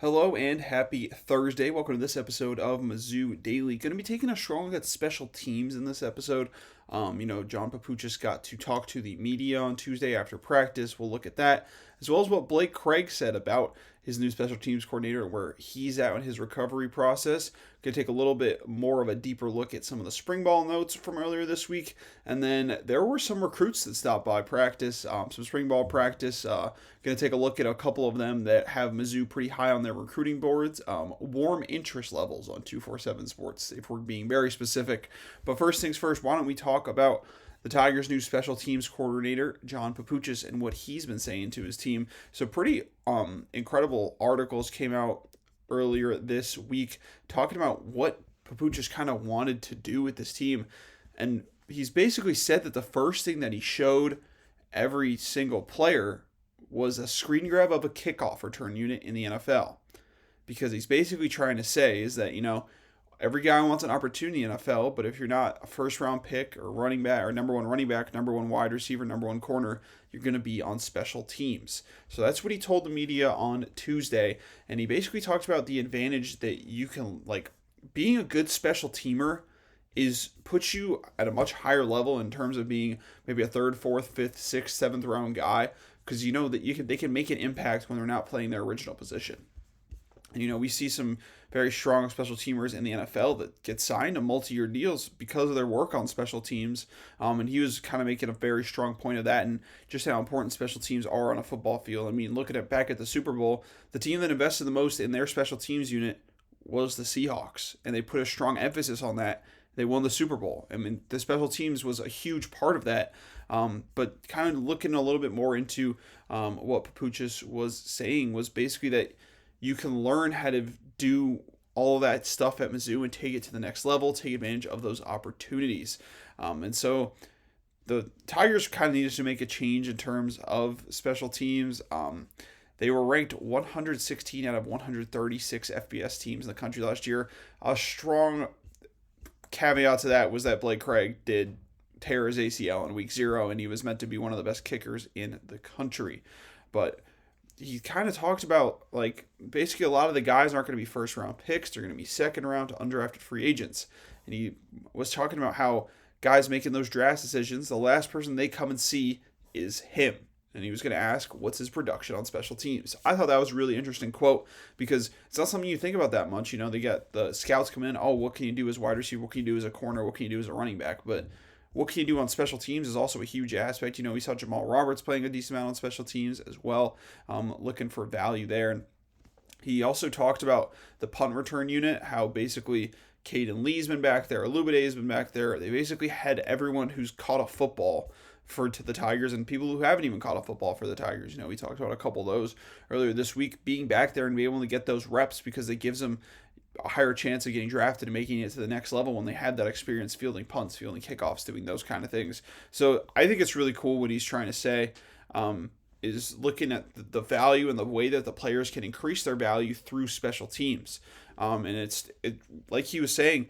Hello and happy Thursday. Welcome to this episode of Mizzou Daily. Going to be taking a strong look at special teams in this episode. John Papuchis got to talk to the media on Tuesday after practice. We'll look at that, as well as what Blake Craig said about his new special teams coordinator and where he's at in his recovery process. Going to take a little bit more of a deeper look at some of the spring ball notes from earlier this week. And then there were some recruits that stopped by practice, some spring ball practice. Going to take a look at a couple of them that have Mizzou pretty high on their recruiting boards. Warm interest levels on 247 Sports, if we're being very specific. But first things first, why don't we talk about the Tigers' new special teams coordinator, John Papuchis, and what he's been saying to his team. So pretty incredible articles came out earlier this week talking about what Papuchis kind of wanted to do with this team. And he's basically said that the first thing that he showed every single player was a screen grab of a kickoff return unit in the NFL. Because he's basically trying to say is that, every guy wants an opportunity in the NFL, but if you're not a first-round pick or running back or number one running back, number one wide receiver, number one corner, you're going to be on special teams. So that's what he told the media on Tuesday, and he basically talked about the advantage that you can, being a good special teamer puts you at a much higher level in terms of being maybe a third, fourth, fifth, sixth, seventh round guy, because you know that they can make an impact when they're not playing their original position. And, we see some very strong special teamers in the NFL that get signed to multi-year deals because of their work on special teams. And he was kind of making a very strong point of that and just how important special teams are on a football field. I mean, looking back at the Super Bowl, the team that invested the most in their special teams unit was the Seahawks. And they put a strong emphasis on that. They won the Super Bowl. I mean, the special teams was a huge part of that. But kind of looking a little bit more into what Papuchis was saying was basically that you can learn how to do all of that stuff at Mizzou and take it to the next level, take advantage of those opportunities. And so the Tigers kind of needed to make a change in terms of special teams. They were ranked 116 out of 136 FBS teams in the country last year. A strong caveat to that was that Blake Craig did tear his ACL in week 0, and he was meant to be one of the best kickers in the country. But he kind of talked about, basically a lot of the guys aren't going to be first-round picks. They're going to be second-round to undrafted free agents. And he was talking about how guys making those draft decisions, the last person they come and see is him. And he was going to ask, what's his production on special teams? I thought that was a really interesting quote because it's not something you think about that much. They get the scouts come in, what can you do as wide receiver? What can you do as a corner? What can you do as a running back? But what can you do on special teams is also a huge aspect. We saw Jamal Roberts playing a decent amount on special teams as well, looking for value there. And he also talked about the punt return unit, how basically Caden Lee's been back there, Alubide's been back there. They basically had everyone who's caught a football to the Tigers and people who haven't even caught a football for the Tigers. We talked about a couple of those earlier this week, being back there and being able to get those reps because it gives them a higher chance of getting drafted and making it to the next level when they had that experience fielding punts, fielding kickoffs, doing those kind of things. So I think it's really cool what he's trying to say, is looking at the value and the way that the players can increase their value through special teams. And it's like he was saying,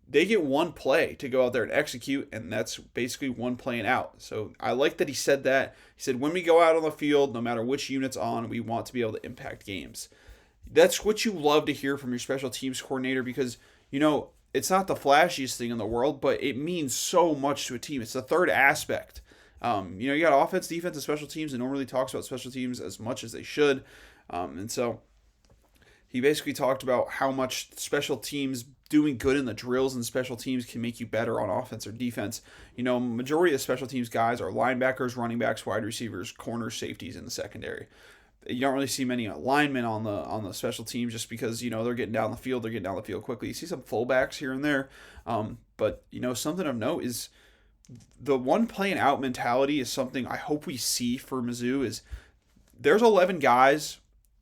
they get one play to go out there and execute, and that's basically one play and out. So I like that he said that. He said, when we go out on the field, no matter which unit's on, we want to be able to impact games. That's what you love to hear from your special teams coordinator because, it's not the flashiest thing in the world, but it means so much to a team. It's the third aspect. You got offense, defense, and special teams, and nobody talks about special teams as much as they should. And so he basically talked about how much special teams doing good in the drills and special teams can make you better on offense or defense. Majority of special teams guys are linebackers, running backs, wide receivers, corners, safeties in the secondary. You don't really see many linemen on the special teams just because, they're getting down the field. They're getting down the field quickly. You see some fullbacks here and there. But something of note is the one play and out mentality is something I hope we see for Mizzou is there's 11 guys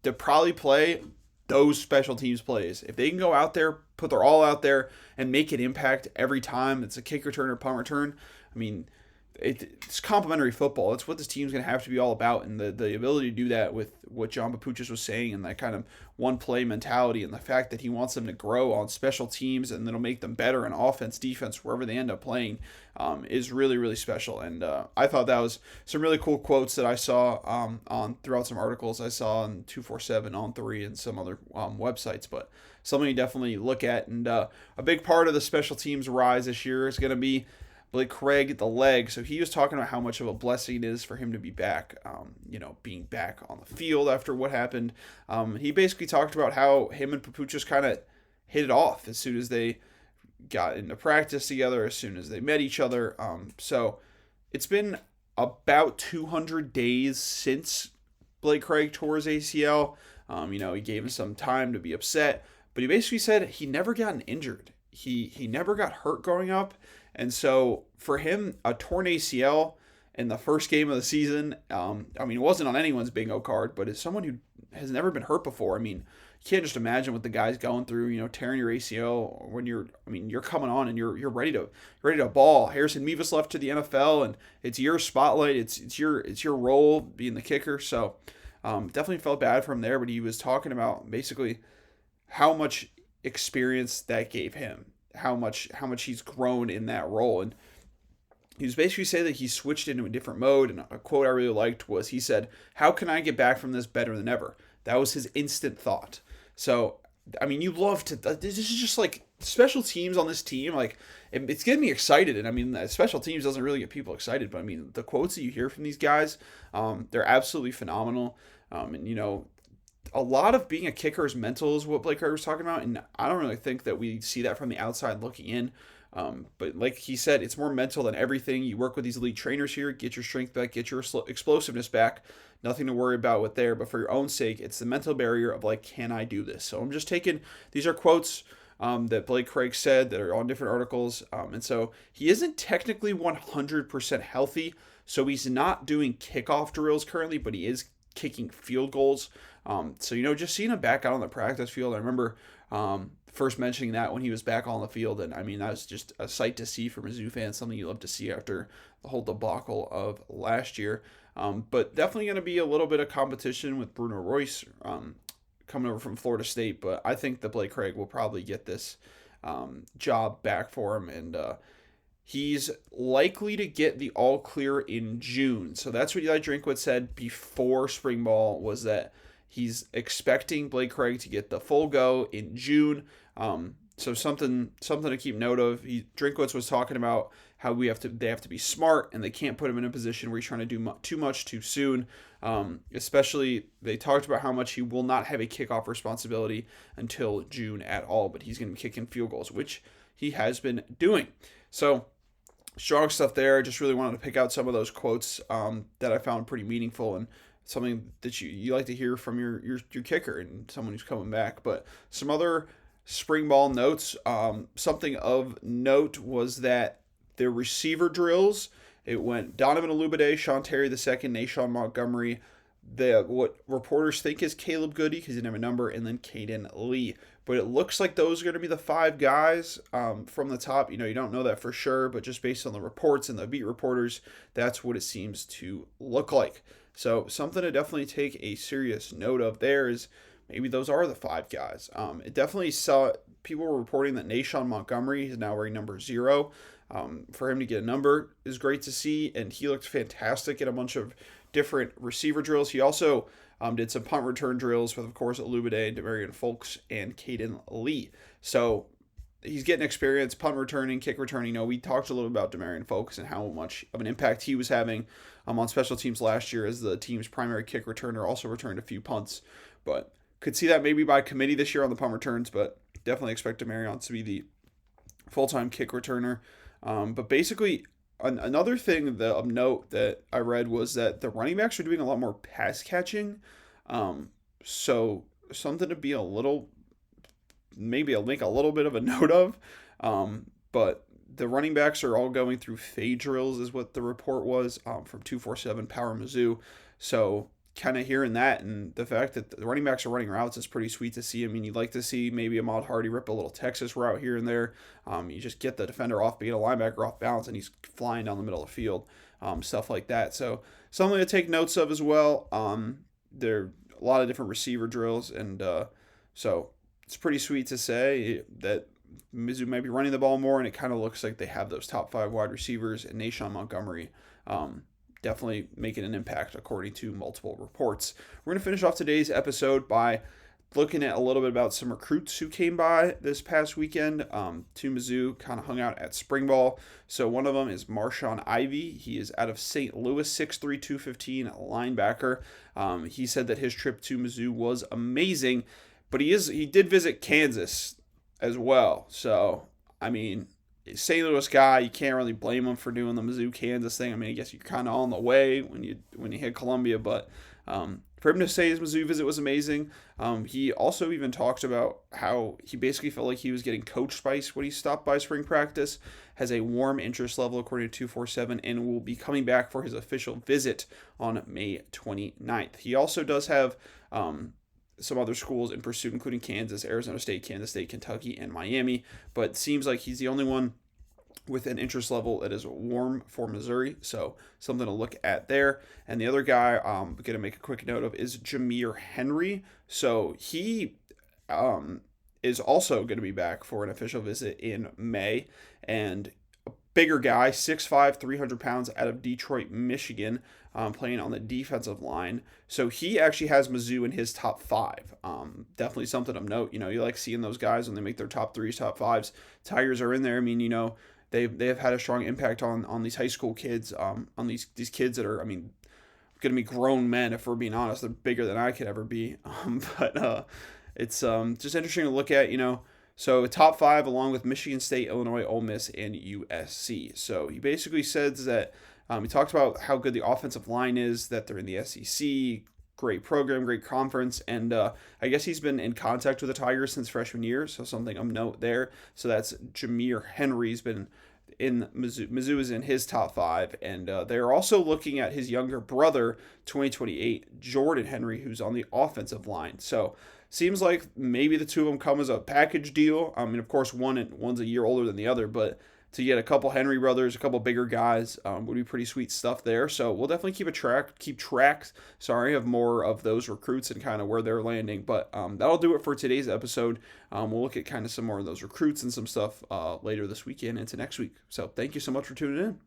that probably play those special teams plays. If they can go out there, put their all out there, and make an impact every time it's a kick return or punt return, it's complementary football. It's what this team's going to have to be all about, and the ability to do that with what John Papuchis was saying and that kind of one play mentality, and the fact that he wants them to grow on special teams and that'll make them better in offense, defense, wherever they end up playing, is really, really special. And I thought that was some really cool quotes that I saw on throughout some articles I saw on 247 on 3 and some other websites, but something you definitely look at. And a big part of the special teams rise this year is going to be Blake Craig, the leg. So he was talking about how much of a blessing it is for him to be back, being back on the field after what happened. He basically talked about how him and Papuchis kind of hit it off as soon as they got into practice together, as soon as they met each other. So it's been about 200 days since Blake Craig tore his ACL. He gave him some time to be upset, but he basically said he never gotten injured. He never got hurt growing up. And so for him, a torn ACL in the first game of the season, it wasn't on anyone's bingo card, but as someone who has never been hurt before, you can't just imagine what the guy's going through, tearing your ACL when you're coming on and you're ready to ball. Harrison Mevis left to the NFL, and it's your spotlight. It's your role being the kicker. So definitely felt bad for him there, but he was talking about basically how much experience that gave him, how much he's grown in that role. And he was basically saying that he switched into a different mode. And a quote I really liked was, he said, "How can I get back from this better than ever?" That was his instant thought. So, you love to, this is just like special teams on this team. Like, it's getting me excited. And special teams doesn't really get people excited, but the quotes that you hear from these guys, they're absolutely phenomenal. A lot of being a kicker is mental, is what Blake Craig was talking about, and I don't really think that we see that from the outside looking in. But like he said, it's more mental than everything. You work with these elite trainers here, get your strength back, get your explosiveness back. Nothing to worry about with there, but for your own sake, it's the mental barrier of like, can I do this? So I'm just taking, these are quotes that Blake Craig said that are on different articles. And so he isn't technically 100% healthy, so he's not doing kickoff drills currently, but he is kicking field goals. Just seeing him back out on the practice field, I remember first mentioning that when he was back on the field, and that was just a sight to see for Mizzou fans, something you love to see after the whole debacle of last year. But definitely going to be a little bit of competition with Bruno Royce coming over from Florida State, but I think that Blake Craig will probably get this job back for him, and he's likely to get the all clear in June. So that's what Eli Drinkwitz said before spring ball, was that he's expecting Blake Craig to get the full go in June. So something to keep note of. Drinkwitz was talking about how they have to be smart, and they can't put him in a position where he's trying to do too much too soon. Especially, they talked about how much he will not have a kickoff responsibility until June at all, but he's going to be kicking field goals, which he has been doing. So strong stuff there. I just really wanted to pick out some of those quotes that I found pretty meaningful and something that you like to hear from your kicker and someone who's coming back. But some other spring ball notes. Something of note was that the receiver drills, it went Donovan Olubade, Sean Terry II, Nashawn Montgomery, what reporters think is Caleb Goody because he didn't have a number, and then Caden Lee. But it looks like those are going to be the 5 guys from the top. You don't know that for sure, but just based on the reports and the beat reporters, that's what it seems to look like. So something to definitely take a serious note of there is maybe those are the 5 guys. It definitely saw, people were reporting that Nashawn Montgomery is now wearing number 0. For him to get a number is great to see, and he looked fantastic at a bunch of different receiver drills. He also did some punt return drills with, of course, Olubade, Demarion Folks, and Caden Lee. So he's getting experience, punt returning, kick returning. We talked a little about Demarion Folks and how much of an impact he was having on special teams last year as the team's primary kick returner, also returned a few punts. But could see that maybe by committee this year on the punt returns, but definitely expect Demarion to be the full-time kick returner. But basically, another thing of note that I read was that the running backs are doing a lot more pass catching. So something to be maybe I'll make a little bit of a note of. But the running backs are all going through fade drills is what the report was from 247 Power Mizzou. So kind of hearing that, and the fact that the running backs are running routes is pretty sweet to see. You'd like to see maybe Ahmad Hardy rip a little Texas route here and there. You just get the defender off being a linebacker off balance, and he's flying down the middle of the field. stuff like that. So something to take notes of as well. There are a lot of different receiver drills, and so it's pretty sweet to say that Mizzou might be running the ball more, and it kind of looks like they have those top 5 wide receivers, and Nashon Montgomery definitely making an impact according to multiple reports. We're going to finish off today's episode by looking at a little bit about some recruits who came by this past weekend to Mizzou, kind of hung out at spring ball. So one of them is Marshawn Ivy. He is out of St. Louis, 6'3", 215 linebacker. He said that his trip to Mizzou was amazing, but he did visit Kansas as well. So, I mean, St. Louis guy, you can't really blame him for doing the Mizzou Kansas thing. I mean, I guess you're kind of on the way when you hit Columbia, but for him to say his Mizzou visit was amazing. He also even talked about how he basically felt like he was getting coached by when he stopped by spring practice, has a warm interest level according to 247, and will be coming back for his official visit on May 29th. He also does have some other schools in pursuit, including Kansas, Arizona State, Kansas State, Kentucky, and Miami, but seems like he's the only one with an interest level that is warm for Missouri, so something to look at there. And the other guy I'm going to make a quick note of is Jameer Henry. So he is also going to be back for an official visit in May, and a bigger guy, 6'5", 300 pounds, out of Detroit, Michigan, playing on the defensive line. So he actually has Mizzou in his top 5. Definitely something of note. You like seeing those guys when they make their top 3s, top 5s. Tigers are in there. I mean, they have had a strong impact on these high school kids, on these kids that are, I mean, going to be grown men, if we're being honest. They're bigger than I could ever be. But it's just interesting to look at, So top 5 along with Michigan State, Illinois, Ole Miss, and USC. So he basically says that he talked about how good the offensive line is, that they're in the SEC, great program, great conference, and I guess he's been in contact with the Tigers since freshman year, so something of note there. So that's Jameer Henry's been in Mizzou. Mizzou is in his top 5, and they're also looking at his younger brother, 2028, Jordan Henry, who's on the offensive line. So seems like maybe the two of them come as a package deal. I mean, of course, one's a year older than the other, but to get a couple Henry brothers, a couple bigger guys, would be pretty sweet stuff there. So we'll definitely keep track of more of those recruits and kind of where they're landing. But that'll do it for today's episode. We'll look at kind of some more of those recruits and some stuff later this weekend into next week. So thank you so much for tuning in.